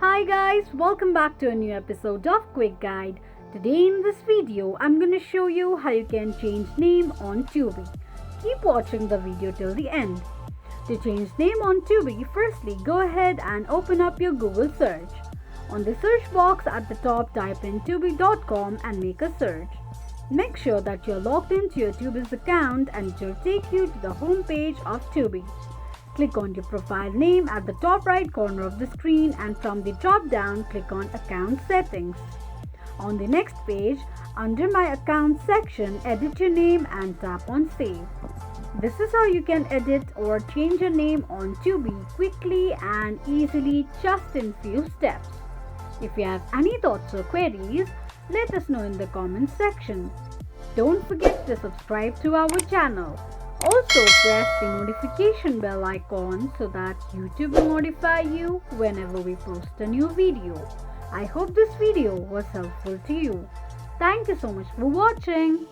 Hi guys, welcome back to a new episode of Quick Guide. Today in this video, I'm going to show you how you can change name on Tubi. Keep watching the video till the end. To change name on Tubi, firstly go ahead and open up your Google search. On the search box at the top, type in tubi.com and make a search. Make sure that you're logged into your Tubi's account and it will take you to the home page of Tubi. Click on your profile name at the top right corner of the screen and from the drop down click on account settings. On the next page, under my account section, edit your name and tap on save. This is how you can edit or change your name on Tubi quickly and easily just in few steps. If you have any thoughts or queries, let us know in the comments section. Don't forget to subscribe to our channel. Also press the notification bell icon so that YouTube will notify you whenever we post a new video. I hope this video was helpful to you. Thank you so much for watching.